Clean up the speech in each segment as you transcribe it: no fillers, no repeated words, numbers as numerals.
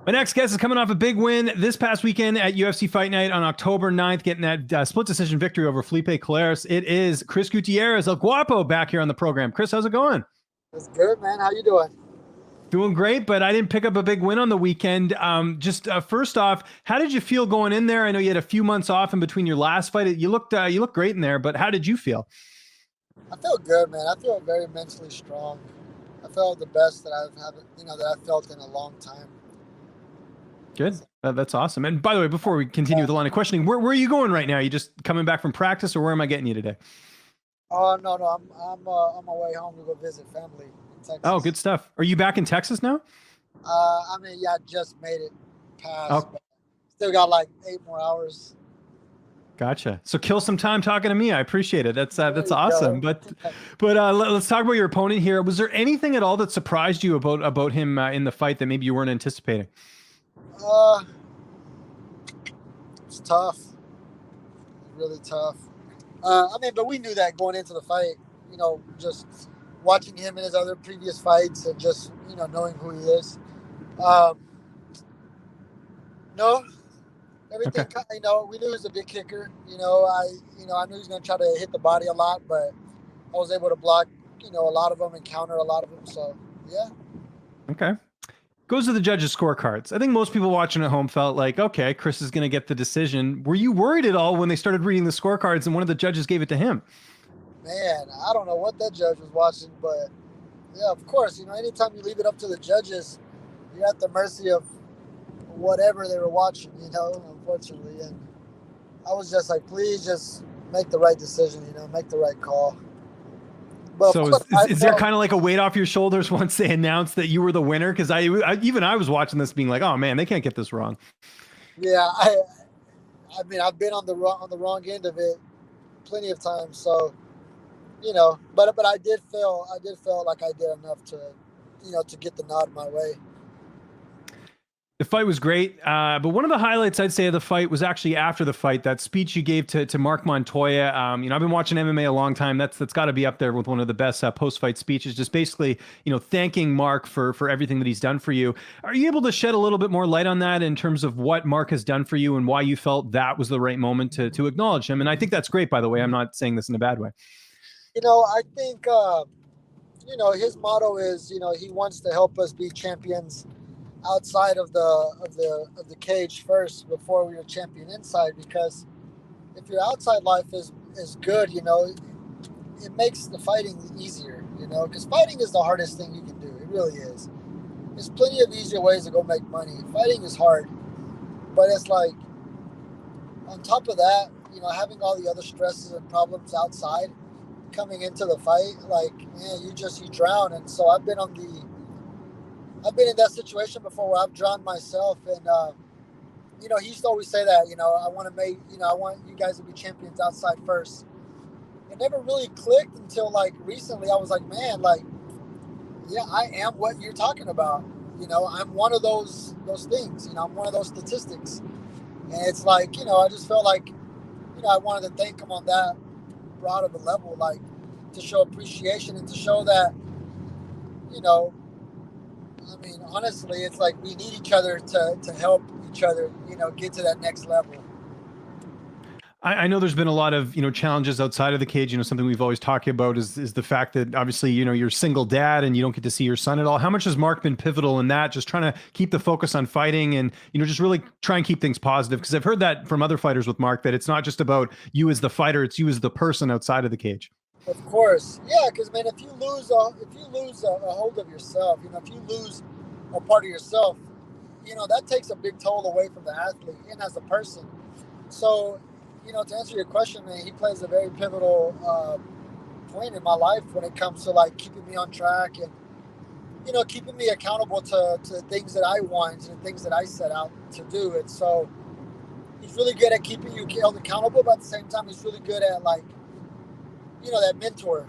My next guest is coming off a big win this past weekend at UFC Fight Night on October 9th, getting that split decision victory over Felipe Colares. It is Chris Gutierrez, El Guapo, back here on the program. Chris, how's it going? It's good, man. How you doing? Doing great, but I didn't pick up a big win on the weekend. Just first off, how did you feel going in there? I know you had a few months off in between your last fight. You looked great in there, but how did you feel? I feel good, man. I feel very mentally strong. I felt the best that I felt in a long time. Good. That's awesome. And by the way, before we continue with the line of questioning, where are you going right now? Are you just coming back from practice, or where am I getting you today? Oh no, I'm on my way home to go visit family in Oh, Texas. good stuff. Are you back in Texas now? Yeah, I just made it past, Oh, but still got like 8 more hours. gotcha. So kill some time talking to me. I appreciate it. There That's you awesome. go. But let's talk about your opponent here. Was there anything at all that surprised you about him in the fight that maybe you weren't anticipating? uh, it's tough. It's really tough. But we knew that going into the fight. Just watching him in his other previous fights and just knowing who he is. Um, no, Okay. everything. We knew he was a big kicker. I knew he was going to try to hit the body a lot, but I was able to block, a lot of them and counter a lot of them. So yeah. Okay. Goes to the judges' scorecards. I think most people watching at home felt like, okay, Chris is going to get the decision. Were you worried at all when they started reading the scorecards and one of the judges gave it to him? Man, I don't know what that judge was watching, but yeah, of course, anytime you leave it up to the judges, you're at the mercy of whatever they were watching, unfortunately. And I was just like, please just make the right decision, make the right call. But of So course, is there kind of like a weight off your shoulders once they announced that you were the winner? Because I was watching this being like, oh man, they can't get this wrong. yeah, I've been on the wrong end of it plenty of times. So but I did feel like I did enough to get the nod my way. The fight was great, but one of the highlights I'd say of the fight was actually after the fight. That speech you gave to Mark Montoya. I've been watching MMA a long time. That's got to be up there with one of the best post fight speeches. Just basically, thanking Mark for everything that he's done for you. Are you able to shed a little bit more light on that in terms of what Mark has done for you and why you felt that was the right moment to acknowledge him? And I think that's great, by the way. I'm not saying this in a bad way. I think his motto is he wants to help us be champions outside of the cage first before we are champion inside, because if your outside life is good, it makes the fighting easier, because fighting is the hardest thing you can do. It really is. There's plenty of easier ways to go make money. Fighting is hard, but it's like on top of that, having all the other stresses and problems outside coming into the fight, like man, you drown. And so I've been in that situation before where I've drowned myself. And he used to always say that, I want you guys to be champions outside first. It never really clicked until like recently. I was like, man, like, yeah, I am what you're talking about. I'm one of those things. I'm one of those statistics. And it's like, I just felt like, I wanted to thank him on that broad of a level, like to show appreciation and to show that, you know, honestly, it's like we need each other to help each other, get to that next level. I know there's been a lot of challenges outside of the cage. Something we've always talked about is the fact that obviously you're a single dad and you don't get to see your son at all. How much has Mark been pivotal in that? Just trying to keep the focus on fighting and just really try and keep things positive. Because I've heard that from other fighters with Mark that it's not just about you as the fighter; it's you as the person outside of the cage. Of course, yeah. Because man, if you lose a hold of yourself, if you lose a part of yourself, that takes a big toll away from the athlete and as a person. So, to answer your question, man, he plays a very pivotal point in my life when it comes to like keeping me on track and keeping me accountable to the things that I want and the things that I set out to do. And so he's really good at keeping you held accountable, but at the same time, he's really good at like that mentor,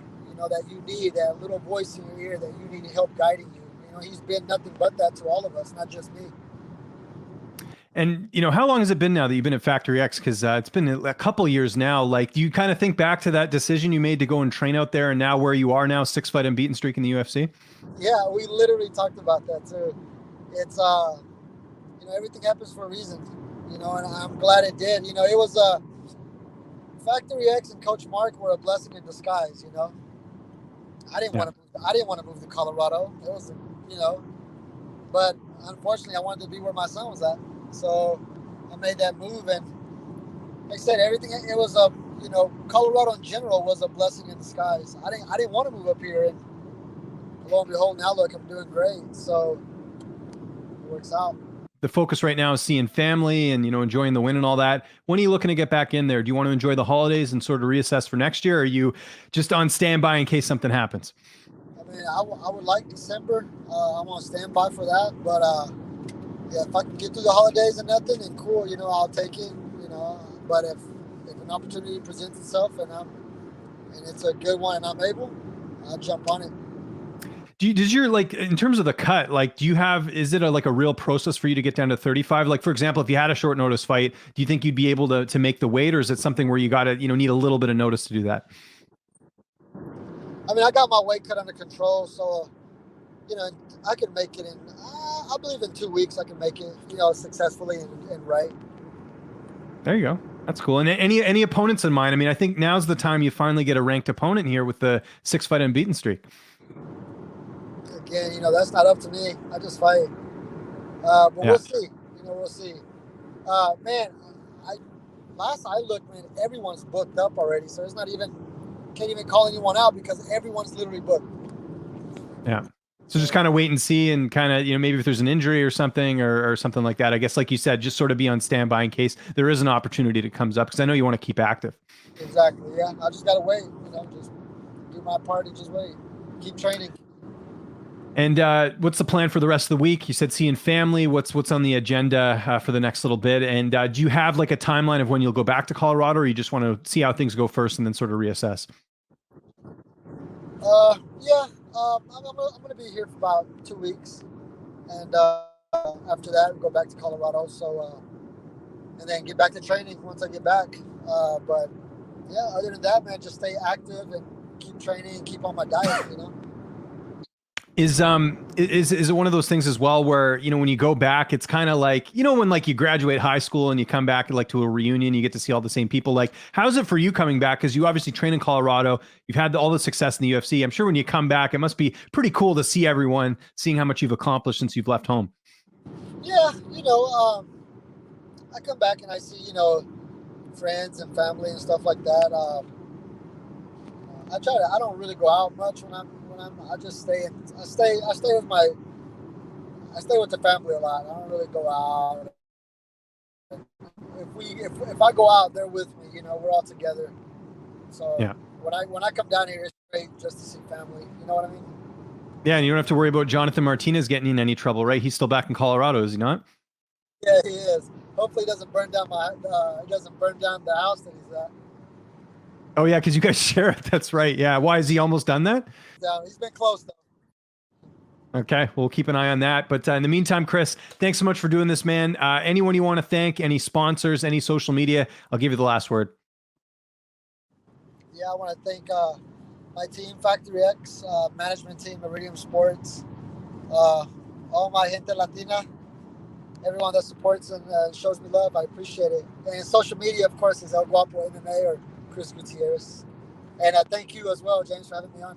that you need, that little voice in your ear that you need to help guiding you. He's been nothing but that to all of us, not just me. And how long has it been now that you've been at Factory X? Because it's been a couple years now. Like, do you kind of think back to that decision you made to go and train out there, and now where you are now, 6-fight unbeaten streak in the UFC? Yeah, we literally talked about that too. It's everything happens for a reason, and I'm glad it did. It was Factory X and Coach Mark were a blessing in disguise. I didn't Yeah. want to. I didn't want to move to Colorado. It was, but unfortunately, I wanted to be where my son was at. So I made that move, and like I said, everything. It was Colorado in general was a blessing in disguise. I didn't want to move up here, and lo and behold, now look, I'm doing great. So it works out. The focus right now is seeing family and, enjoying the win and all that. When are you looking to get back in there? Do you want to enjoy the holidays and sort of reassess for next year? Or are you just on standby in case something happens? I mean, I would like December. I'm on standby for that. But yeah, if I can get through the holidays and nothing, then cool. I'll take it. But if an opportunity presents itself and it's a good one and I'm able, I'll jump on it. Does your, like, in terms of the cut, like, is it like a real process for you to get down to 35? Like, for example, if you had a short notice fight, do you think you'd be able to make the weight, or is it something where you got to, need a little bit of notice to do that? I mean, I got my weight cut under control, so, I can make it I believe in 2 weeks I can make it, successfully and right. There you go. That's cool. And any opponents in mind? I mean, I think now's the time you finally get a ranked opponent here with the 6-fight unbeaten streak. Again, that's not up to me. I just fight. But yeah. We'll see. We'll see. Man, last I looked, man, everyone's booked up already. So it's can't even call anyone out because everyone's literally booked. Yeah. So just kind of wait and see, and kind of, maybe if there's an injury or something or something like that, I guess, like you said, just sort of be on standby in case there is an opportunity that comes up, because I know you want to keep active. Exactly. Yeah. I just got to wait, just do my part and just wait. Keep training. And what's the plan for the rest of the week? You said seeing family. What's on the agenda for the next little bit? And do you have like a timeline of when you'll go back to Colorado, or you just want to see how things go first and then sort of reassess? Yeah. I'm going to be here for about 2 weeks. And after that, go back to Colorado. So, and then get back to training once I get back. But yeah, other than that, man, just stay active and keep training and keep on my diet, Is it one of those things as well where, when you go back, it's kind of like, when like you graduate high school and you come back like to a reunion, you get to see all the same people. Like, how's it for you coming back? Because you obviously train in Colorado, you've had all the success in the UFC. I'm sure when you come back, it must be pretty cool to see everyone, seeing how much you've accomplished since you've left home. Yeah, I come back and I see, friends and family and stuff like that. I don't really go out much I just stay with the family a lot. I don't really go out. If I go out, they're with me, we're all together. So yeah. When I come down here, it's great just to see family. You know what I mean? Yeah, and you don't have to worry about Jonathan Martinez getting in any trouble, right? He's still back in Colorado, is he not? Yeah, he is. Hopefully he doesn't burn down the house that he's at. Oh yeah, because you guys share it. That's right. Yeah. Why, is he almost done that? Down. He's been close though. Okay, we'll keep an eye on that. But in the meantime, Chris, thanks so much for doing this, man. Anyone you want to thank? Any sponsors? Any social media? I'll give you the last word. Yeah, I want to thank my team, Factory X, management team, Iridium Sports, all my gente Latina, everyone that supports and shows me love. I appreciate it. And social media, of course, is El Guapo MMA or Chris Gutierrez. And thank you as well, James, for having me on.